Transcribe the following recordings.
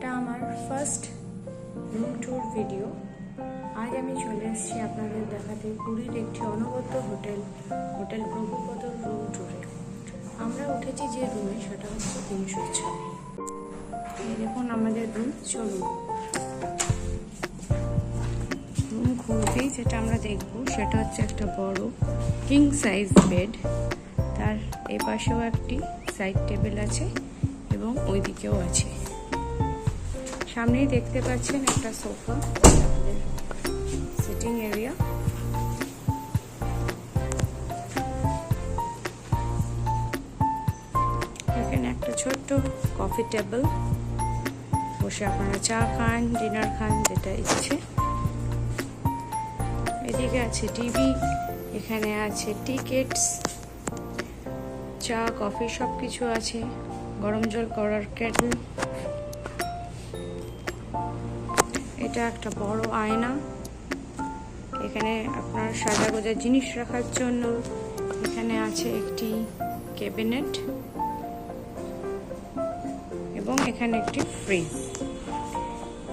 এটা আমার first room tour video. আজ আমি চলে এসেছি আপনাদের দেখাতে পুরীর একটি অনবদ্য হোটেল প্রভুপদর রুম ট্যুরে। আমরা উঠেছি যে রুমে সেটা হচ্ছে 306। এই দেখুন আমাদের রুম। চলুন, রুম খুলতেই যেটা আমরা দেখব সেটা হচ্ছে একটা বড় কিং সাইজ বেড। তার এই পাশেও একটি সাইড টেবিল আছে এবং ওই দিকেও আছে। সামনেই দেখতে পাচ্ছেন একটা সোফা, আমাদের সিটিং এরিয়া। এখানে একটা ছোট্ট কফি টেবিল, বসে আপনারা চা খান, ডিনার খান, যেটা ইচ্ছে। এদিকে আছে টিভি, এখানে আছে টিকেটস, চা কফি সব কিছু আছে, গরম জল করার কেটল। এটা একটা বড় আয়না, এখানে আপনার সাজাগোজা জিনিস রাখার জন্য। এখানে আছে একটি ক্যাবিনেট এবং এখানে একটি ফ্রিজ।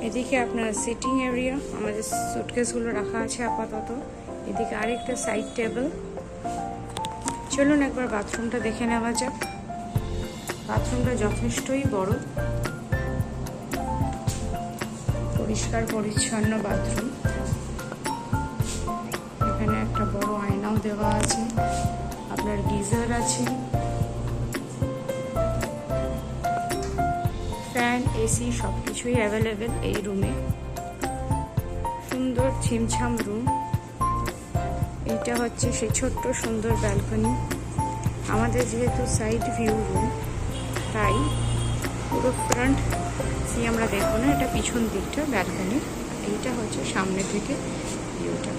এদিকে আপনার সিটিং এরিয়া, আমাদের সুটকেসগুলো রাখা আছে আপাতত। এদিকে আরেকটা সাইড টেবিল। চলুন একবার বাথরুমটা দেখে নেওয়া যাক। বাথরুমটা যথেষ্টই বড়, পরিষ্কার পরিচ্ছন্ন বাথরুম। এখানে একটা বড় আয়নাও দেওয়া আছে, আপনার গিজার আছে, ফ্যান, এসি সবকিছুই অ্যাভেলেবেল এই রুমে। সুন্দর ছিমছাম রুম। এইটা হচ্ছে সেই ছোট্ট সুন্দর ব্যালকনি। আমাদের যেহেতু সাইড ভিউ রুম, তাই পুরো ফ্রন্ট সি আমরা দেখবো না, এটা পিছন দিকটা ব্যালকনি। এইটা হচ্ছে সামনে থেকে ভিউটা।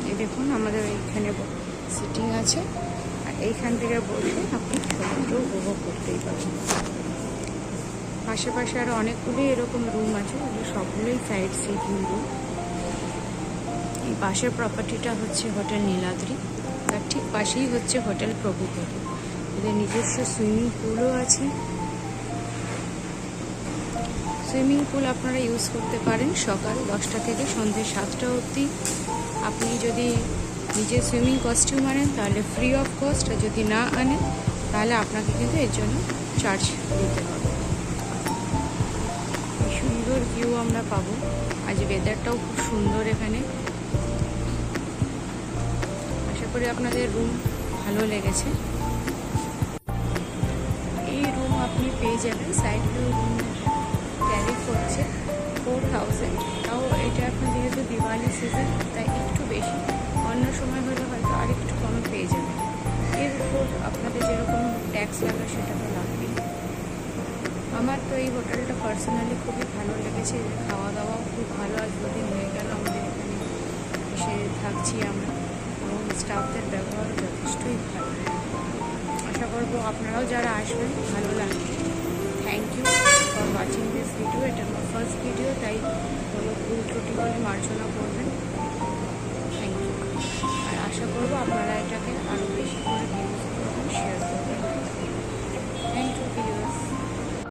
এই দেখুন আমাদের এইখানে সিটিং আছে, আর এইখান থেকে বসে আপনি সমুদ্র উপভোগ করতেই পারবেন। পাশে আরও অনেকগুলি এরকম রুম আছে, সবগুলোই সাইড সিটিং রুম। এই পাশের প্রপার্টিটা হচ্ছে হোটেল নীলাদ্রি, তার ঠিক পাশেই হচ্ছে হোটেল প্রভুপদ। এদের নিজস্ব সুইমিং পুলও আছে। সুইমিং পুল আপনারা ইউজ করতে পারেন সকাল 10টা থেকে সন্ধ্যে 7টা অবধি। আপনি যদি নিজে সুইমিং কস্টিউম আনেন তাহলে ফ্রি অফ কস্ট, আর যদি না আনেন তাহলে আপনাকে কিন্তু এর জন্য চার্জ দিতে হবে। সুন্দর ভিউ আমরা পাবো। আজ ওয়েদারটাও খুব সুন্দর এখানে। আশা করি আপনাদের রুম ভালো লেগেছে। এই রুম আপনি পেয়ে যাবেন, সাইড ভিউ রুম ক্যারি করছে 4000। তাও এটা এখন যেহেতু দিওয়ালি সিজন তাই একটু বেশি, অন্য সময় হলে হয়তো আর একটু কমে পেয়ে যাবেন। এর উপর আপনাদের যেরকম ট্যাক্স লাগে সেটা তো লাগবেই। আমার তো এই হোটেলটা পার্সোনালি খুবই ভালো লেগেছে। খাওয়া দাওয়াও খুব ভালো, আজ দুদিন হয়ে গেল আমাদের এখানে এসে থাকছি আমরা, এবং স্টাফদের ব্যবহারও যথেষ্টই ভালো। আশা করবো আপনারাও যারা আসবেন ভালো লাগবে। Thank you for watching this video. এটা আমার ফার্স্ট ভিডিও, তাই কোনো ভুল ত্রুটি হলে মার্জনা করবেন। Thank you. আর আশা করবো আপনারা এটাকে আরও বেশি করে ভিউজ করবেন, শেয়ার করবেন।